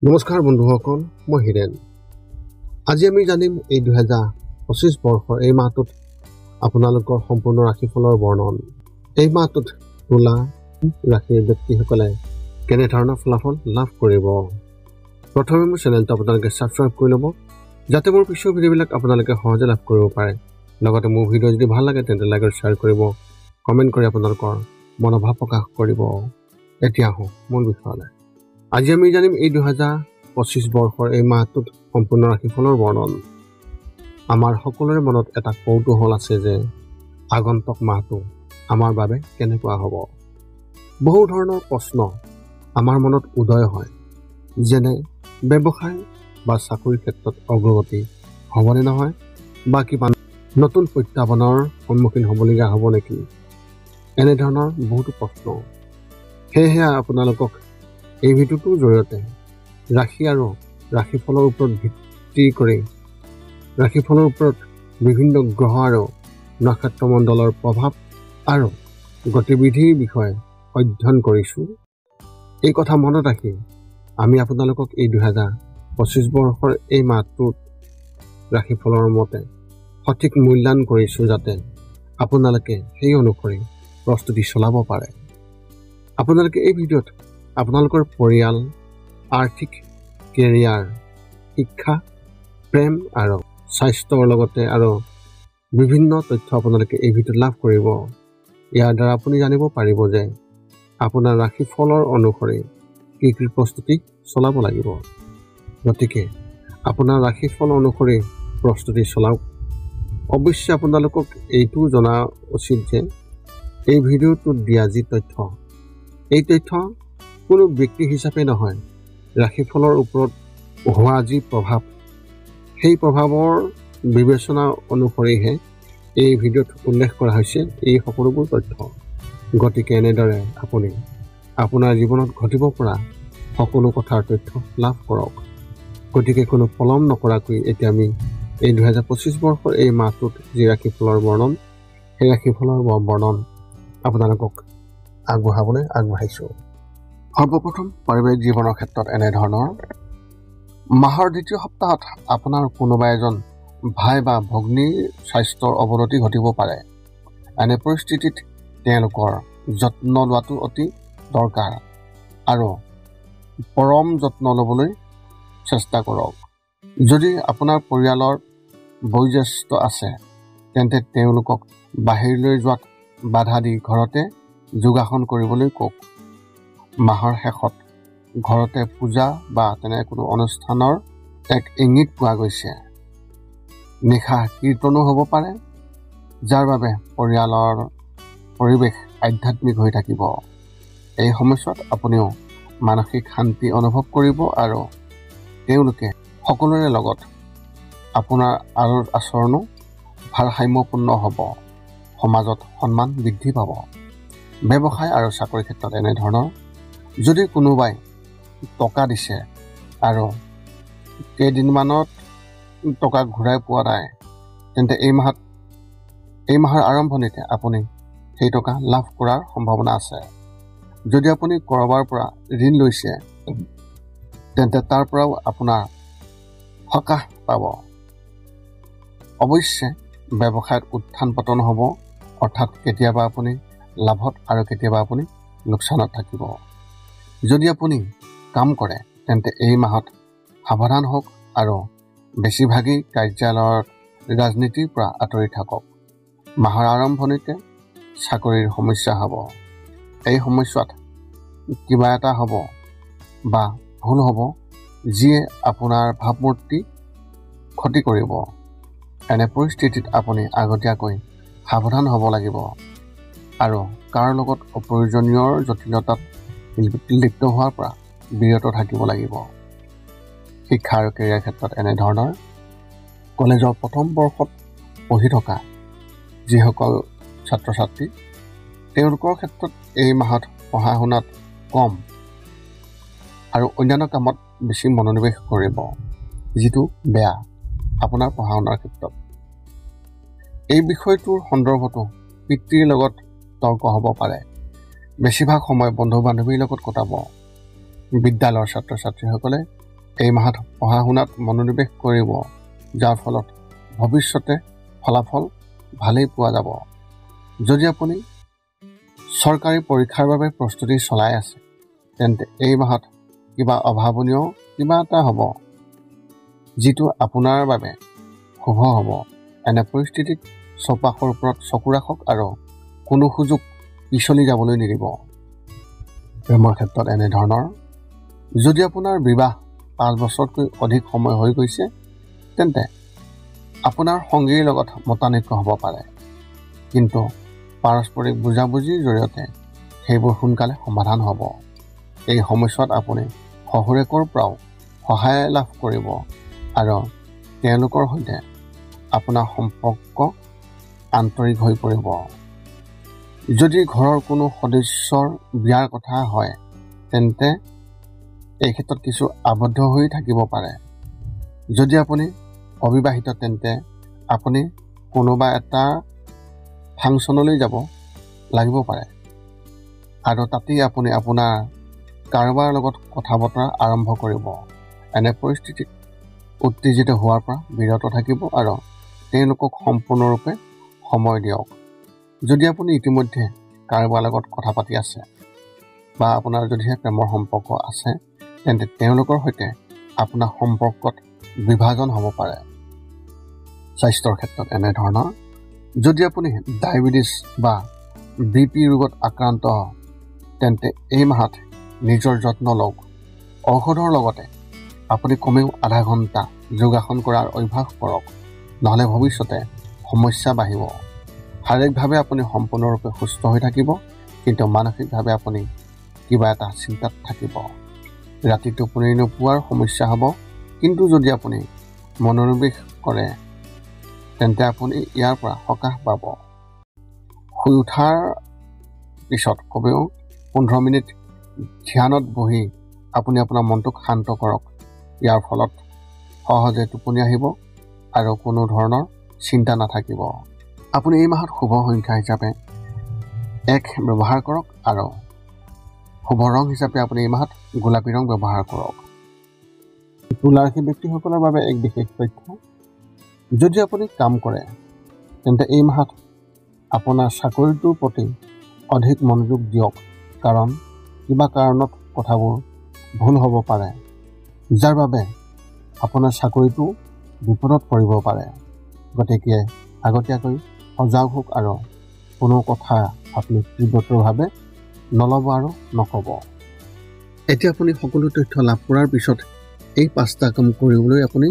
নমস্কাৰ বন্ধুসকল, মই হিৰেন। আজি আমি জানিম এই 2025 বৰ্ষৰ এই মাহটোত আপোনালোকৰ সম্পূৰ্ণ ৰাশিফলৰ বৰ্ণন। এই মাহটোত তুলা ৰাশিৰ ব্যক্তিসকলে কেনেধৰণৰ ফলাফল লাভ কৰিব। প্ৰথমে মোৰ চেনেলটো আপোনালোকে ছাবস্ক্ৰাইব কৰি ল'ব, যাতে মোৰ পিছৰ ভিডিঅ'বিলাক আপোনালোকে সহজে লাভ কৰিব পাৰে। লগতে মোৰ ভিডিঅ' যদি ভাল লাগে তেন্তে লাইক আৰু শ্বেয়াৰ কৰিব, কমেণ্ট কৰি আপোনালোকৰ মনোভাৱ প্ৰকাশ কৰিব। এতিয়া আহোঁ মূল বিষয়লৈ। আজি আমি জানিম এই 2025 বৰ্ষৰ এই মাহটোত সম্পূৰ্ণ ৰাশিফলৰ বৰ্ণন। আমাৰ সকলোৰে মনত এটা কৌতূহল আছে যে আগন্তুক মাহটো আমাৰ বাবে কেনেকুৱা হ'ব। বহু ধৰণৰ প্ৰশ্ন আমাৰ মনত উদয় হয়, যেনে ব্যৱসায় বা চাকৰিৰ ক্ষেত্ৰত অগ্ৰগতি হ'বনে নহয়, বা কিবা নতুন প্ৰত্যাহ্বানৰ সন্মুখীন হ'বলগীয়া হ'ব নেকি, এনেধৰণৰ বহুতো প্ৰশ্ন। সেয়েহে আপোনালোকক এই ভিডিঅ'টোৰ জৰিয়তে ৰাশি আৰু ৰাশিফলৰ ওপৰত ভিত্তি কৰি ৰাশিফলৰ ওপৰত বিভিন্ন গ্ৰহ আৰু নক্ষত্ৰমণ্ডলৰ প্ৰভাৱ আৰু গতিবিধিৰ বিষয়ে অধ্যয়ন কৰিছোঁ। এই কথা মনত ৰাখি আমি আপোনালোকক এই 2025 বৰ্ষৰ এই মাহটোত ৰাশিফলৰ মতে সঠিক মূল্যায়ন কৰিছোঁ, যাতে আপোনালোকে সেই অনুসৰি প্ৰস্তুতি চলাব পাৰে। আপোনালোকে এই ভিডিঅ'ত আপোনালোকৰ পৰিয়াল, আৰ্থিক, কেৰিয়াৰ, শিক্ষা, প্ৰেম আৰু স্বাস্থ্যৰ লগতে আৰু বিভিন্ন তথ্য আপোনালোকে এই ভিডিঅ'ত লাভ কৰিব। ইয়াৰ দ্বাৰা আপুনি জানিব পাৰিব যে আপোনাৰ ৰাশিফলৰ অনুসৰি কি কি প্ৰস্তুতি চলাব লাগিব। গতিকে আপোনাৰ ৰাশিফল অনুসৰি প্ৰস্তুতি চলাওক। অৱশ্যে আপোনালোকক এইটো জনা উচিত যে এই ভিডিঅ'টোত দিয়া যি তথ্য, এই তথ্য কোনো ব্যক্তি হিচাপে নহয়, ৰাশিফলৰ ওপৰত হোৱা যি প্ৰভাৱ, সেই প্ৰভাৱৰ বিবেচনা অনুসৰিহে এই ভিডিঅ'ত উল্লেখ কৰা হৈছে এই সকলোবোৰ তথ্য। গতিকে এনেদৰে আপুনি আপোনাৰ জীৱনত ঘটিব পৰা সকলো কথাৰ তথ্য লাভ কৰক। গতিকে কোনো পলম নকৰাকৈ এতিয়া আমি এই 2025 বৰ্ষৰ এই মাহটোত যি ৰাশিফলৰ বৰ্ণন, সেই ৰাশিফলৰ বৰ্ণন আপোনালোকক আগবঢ়াবলৈ আগবাঢ়িছোঁ। সৰ্বপ্ৰথম পাৰিবাৰিক জীৱনৰ ক্ষেত্ৰত এনেধৰণৰ। মাহৰ দ্বিতীয় সপ্তাহত আপোনাৰ কোনোবা এজন ভাই বা ভগ্নীৰ স্বাস্থ্যৰ অৱনতি ঘটিব পাৰে। এনে পৰিস্থিতিত তেওঁলোকৰ যত্ন লোৱাটো অতি দৰকাৰ আৰু পৰম যত্ন ল'বলৈ চেষ্টা কৰক। যদি আপোনাৰ পৰিয়ালৰ বয়োজ্যেষ্ঠ আছে তেন্তে তেওঁলোকক বাহিৰলৈ যোৱাত বাধা দি ঘৰতে যোগাসন কৰিবলৈ কওক। মাহৰ শেষত ঘৰতে পূজা বা তেনে কোনো অনুষ্ঠানৰ এক ইংগিত পোৱা গৈছে। নিশা কীৰ্তনো হ'ব পাৰে, যাৰ বাবে পৰিয়ালৰ পৰিৱেশ আধ্যাত্মিক হৈ থাকিব। এই সময়ছোৱাত আপুনিও মানসিক শান্তি অনুভৱ কৰিব আৰু তেওঁলোকে সকলোৰে লগত আপোনাৰ আচৰণো ভাৰসাম্যপূৰ্ণ হ'ব। সমাজত সন্মান বৃদ্ধি পাব। ব্যৱসায় আৰু চাকৰিৰ ক্ষেত্ৰত এনেধৰণৰ। যদি কোনোবাই টকা দিছে আৰু কেইদিনমানত টকা ঘূৰাই পোৱা নাই, তেন্তে এই মাহৰ আৰম্ভণিতে আপুনি সেই টকা লাভ কৰাৰ সম্ভাৱনা আছে। যদি আপুনি ক'ৰবাৰ পৰা ঋণ লৈছে তেন্তে তাৰ পৰাও আপোনাৰ সকাহ পাব। অৱশ্যে ব্যৱসায়ত উত্থান পতন হ'ব, অৰ্থাৎ কেতিয়াবা আপুনি লাভত আৰু কেতিয়াবা আপুনি লোকচানত থাকিব। যদি আপুনি কাম কৰে তেন্তে এই মাহত সাৱধান হওক আৰু বেছিভাগেই কাৰ্যালয়ৰ ৰাজনীতিৰ পৰা আঁতৰি থাকক। মাহৰ আৰম্ভণিতে চাকৰিৰ সমস্যা হ'ব। এই সময়ছোৱাত কিবা এটা হ'ব বা ভুল হ'ব যিয়ে আপোনাৰ ভাৱমূৰ্তি ক্ষতি কৰিব। এনে পৰিস্থিতিত আপুনি আগতীয়াকৈ সাৱধান হ'ব লাগিব আৰু কাৰো লগত অপ্ৰয়োজনীয় জটিলতাত লিপ্ত হোৱাৰ পৰা বিৰত থাকিব লাগিব। শিক্ষা আৰু কেৰিয়াৰ ক্ষেত্ৰত এনেধৰণৰ। কলেজৰ প্ৰথম বৰ্ষত পঢ়ি থকা যিসকল ছাত্ৰ ছাত্ৰী, তেওঁলোকৰ ক্ষেত্ৰত এই মাহত পঢ়া শুনাত কম আৰু অন্যান্য কামত বেছি মনোনিৱেশ কৰিব, যিটো বেয়া আপোনাৰ পঢ়া শুনাৰ ক্ষেত্ৰত। এই বিষয়টোৰ সন্দৰ্ভতো পিতৃৰ লগত তৰ্ক হ'ব পাৰে। বেছিভাগ সময় বন্ধু বান্ধৱীৰ লগত কটাব। বিদ্যালয়ৰ ছাত্ৰ ছাত্ৰীসকলে এই মাহত পঢ়া শুনাত মনোনিৱেশ কৰিব, যাৰ ফলত ভৱিষ্যতে ফলাফল ভালেই পোৱা যাব। যদি আপুনি চৰকাৰী পৰীক্ষাৰ বাবে প্ৰস্তুতি চলাই আছে, তেন্তে এই মাহত কিবা অভাৱনীয় কিবা এটা হ'ব, যিটো আপোনাৰ বাবে শুভ হ'ব। এনে পৰিস্থিতিত চৌপাশৰ ওপৰত চকু ৰাখক আৰু কোনো সুযোগ পিছলি যাবলৈ নিদিব। প্ৰেমৰ ক্ষেত্ৰত এনেধৰণৰ, যদি আপোনাৰ বিবাহ 5 বছৰতকৈ অধিক সময় হৈ গৈছে, তেন্তে আপোনাৰ সংগীৰ লগত মতানৈক্য হ'ব পাৰে, কিন্তু পাৰস্পৰিক বুজাবুজিৰ জৰিয়তে সেইবোৰ সোনকালে সমাধান হ'ব। এই সময়ছোৱাত আপুনি শহুৰেকৰ পৰাও সহায় লাভ কৰিব আৰু তেওঁলোকৰ সৈতে আপোনাৰ সম্পৰ্ক আন্তৰিক হৈ পৰিব। যদি ঘৰৰ কোনো সদস্যৰ বিয়াৰ কথা হয়, তেন্তে এই ক্ষেত্ৰত কিছু আবদ্ধ হৈ থাকিব পাৰে। যদি আপুনি অবিবাহিত, তেন্তে আপুনি কোনোবা এটা ফাংচনলৈ যাব লাগিব পাৰে আৰু তাতেই আপুনি আপোনাৰ কাৰোবাৰ লগত কথা বতৰা আৰম্ভ কৰিব। এনে পৰিস্থিতিত উত্তেজিত হোৱাৰ পৰা বিৰত থাকিব আৰু তেওঁলোকক সম্পূৰ্ণৰূপে সময় দিয়ক। যদি আপুনি ইতিমধ্যে কাৰোবাৰ লগত কথা পাতি আছে বা আপোনাৰ যদিহে প্ৰেমৰ সম্পৰ্ক আছে, তেন্তে তেওঁলোকৰ সৈতে আপোনাৰ সম্পৰ্কত বিভাজন হ'ব পাৰে। স্বাস্থ্যৰ ক্ষেত্ৰত এনেধৰণৰ, যদি আপুনি ডায়েবেটিছ বা BP ৰোগত আক্ৰান্ত, তেন্তে এই মাহত নিজৰ যত্ন লওক। ঔষধৰ লগতে আপুনি কমেও আধা ঘণ্টা যোগাসন কৰাৰ অভ্যাস কৰক, নহ'লে ভৱিষ্যতে সমস্যা বাঢ়িব। শাৰীৰিকভাৱে আপুনি সম্পূৰ্ণৰূপে সুস্থ হৈ থাকিব, কিন্তু মানসিকভাৱে আপুনি কিবা এটা চিন্তাত থাকিব। ৰাতি টোপনি নোপোৱাৰ সমস্যা হ'ব, কিন্তু যদি আপুনি মনোনিৱেশ কৰে, তেন্তে আপুনি ইয়াৰ পৰা সকাহ পাব। শুই উঠাৰ পিছত কমেও 15 মিনিট ধ্যানত বহি আপুনি আপোনাৰ মনটোক শান্ত কৰক। ইয়াৰ ফলত সহজে টোপনি আহিব আৰু কোনো ধৰণৰ চিন্তা নাথাকিব। আপুনি এই মাহত শুভ সংখ্যা হিচাপে 1 ব্যৱহাৰ কৰক আৰু শুভ ৰং হিচাপে আপুনি এই মাহত গোলাপী ৰং ব্যৱহাৰ কৰক। তুলা ৰাশি ব্যক্তিসকলৰ বাবে এক বিশেষ তথ্য, যদি আপুনি কাম কৰে, তেন্তে এই মাহত আপোনাৰ চাকৰিটোৰ প্ৰতি অধিক মনোযোগ দিয়ক, কাৰণ কিবা কাৰণত কথাবোৰ ভুল হ'ব পাৰে, যাৰ বাবে আপোনাৰ চাকৰিটো বিপদত পৰিব পাৰে। গতিকে আগতীয়াকৈ সজাগ হওক আৰু কোনো কথা আপুনি তীব্ৰভাৱে নল'ব আৰু নক'ব। এতিয়া আপুনি সকলো তথ্য লাভ কৰাৰ পিছত এই 5টা কাম কৰিবলৈ আপুনি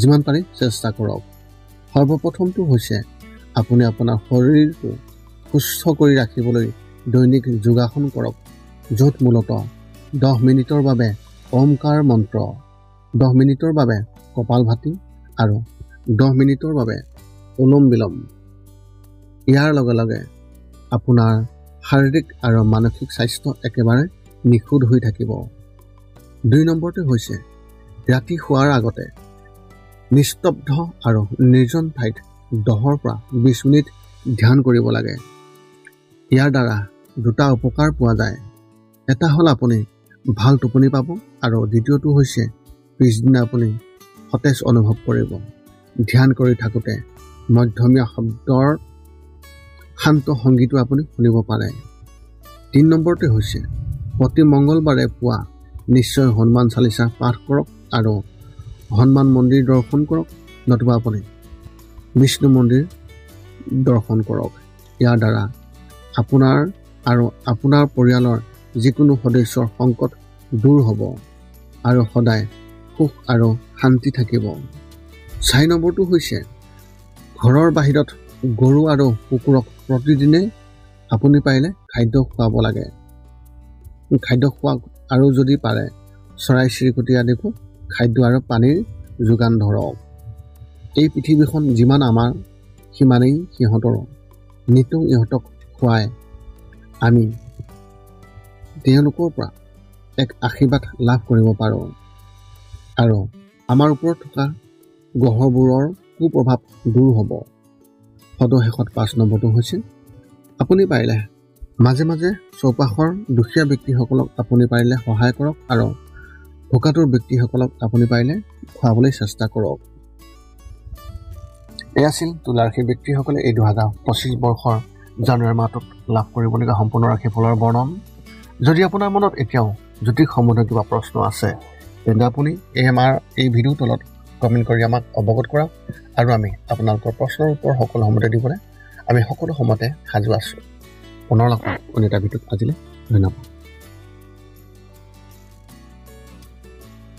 যিমান পাৰে চেষ্টা কৰক। সৰ্বপ্ৰথমটো হৈছে আপুনি আপোনাৰ শৰীৰটো সুস্থ কৰি ৰাখিবলৈ দৈনিক যোগাসন কৰক, য'ত মূলতঃ 10 মিনিটৰ বাবে ওমকাৰ মন্ত্ৰ, 10 মিনিটৰ বাবে কপালভাতি আৰু 10 মিনিটৰ বাবে অনুলোম বিলোম। ইয়াৰ লগে লগে আপোনাৰ শাৰীৰিক আৰু মানসিক স্বাস্থ্য একেবাৰে নিখুঁত হৈ থাকিব। 2 নম্বৰটো হৈছে ৰাতি শোৱাৰ আগতে নিস্তব্ধ আৰু নিৰ্জন ঠাইত 10 পৰা 20 মিনিট ধ্যান কৰিব লাগে। ইয়াৰ দ্বাৰা 2টা উপকাৰ পোৱা যায়। এটা হ'ল আপুনি ভাল টোপনি পাব আৰু দ্বিতীয়টো হৈছে পিছদিনা আপুনি সতেজ অনুভৱ কৰিব। ধ্যান কৰি থাকোঁতে মধ্যমীয়া শব্দৰ শান্ত সংগীতো আপুনি শুনিব পাৰে। 3 নম্বৰটো হৈছে প্ৰতি মংগলবাৰে পুৱা নিশ্চয় হনুমান চালিচা পাঠ কৰক আৰু হনুমান মন্দিৰ দৰ্শন কৰক, নতুবা আপুনি বিষ্ণু মন্দিৰ দৰ্শন কৰক। ইয়াৰ দ্বাৰা আপোনাৰ আৰু আপোনাৰ পৰিয়ালৰ যিকোনো সদস্যৰ সংকট দূৰ হ'ব আৰু সদায় সুখ আৰু শান্তি থাকিব। 4 নম্বৰটো হৈছে ঘৰৰ বাহিৰত গৰু আৰু কুকুৰক প্ৰতিদিনে আপুনি পাৰিলে খাদ্য খুৱাব লাগে। খাদ্য খোৱা আৰু যদি পাৰে চৰাই চিৰিকটি আদিকো খাদ্য আৰু পানীৰ যোগান ধৰক। এই পৃথিৱীখন যিমান আমাৰ, সিমানেই সিহঁতৰো। নিতৌ ইহঁতক খুৱাই আমি তেওঁলোকৰ পৰা এক আশীৰ্বাদ লাভ কৰিব পাৰোঁ আৰু আমাৰ ওপৰত থকা গ্ৰহবোৰৰ কুপ্ৰভাৱ দূৰ হ'ব। সদশেষত 5 নম্বৰটো হৈছে আপুনি পাৰিলে মাজে মাজে চৌপাশৰ দুখীয়া ব্যক্তিসকলক আপুনি পাৰিলে সহায় কৰক আৰু ভোকাতুৰ ব্যক্তিসকলক আপুনি পাৰিলে খুৱাবলৈ চেষ্টা কৰক। এয়া আছিল তুলাৰ ৰাশিৰ ব্যক্তিসকলে এই 2025 বৰ্ষৰ জানুৱাৰী মাহটোত লাভ কৰিবলগীয়া সম্পূৰ্ণ ৰাশিফলৰ বৰ্ণন। যদি আপোনাৰ মনত এতিয়াও জ্যোতিষ সম্বন্ধীয় কিবা প্ৰশ্ন আছে তেন্তে আপুনি এই ভিডিঅ'ৰ তলত কমেণ্ট কৰি আমাক অৱগত কৰক আৰু আমি আপোনালোকৰ প্ৰশ্নৰ উত্তৰ সকলো সময়তে দিবলৈ আমি সকলো সময়তে সাজু আছোঁ। পুনৰ লগ পাম অন্য এটা ভিডিঅ'ত। আজিলৈ ধন্যবাদ।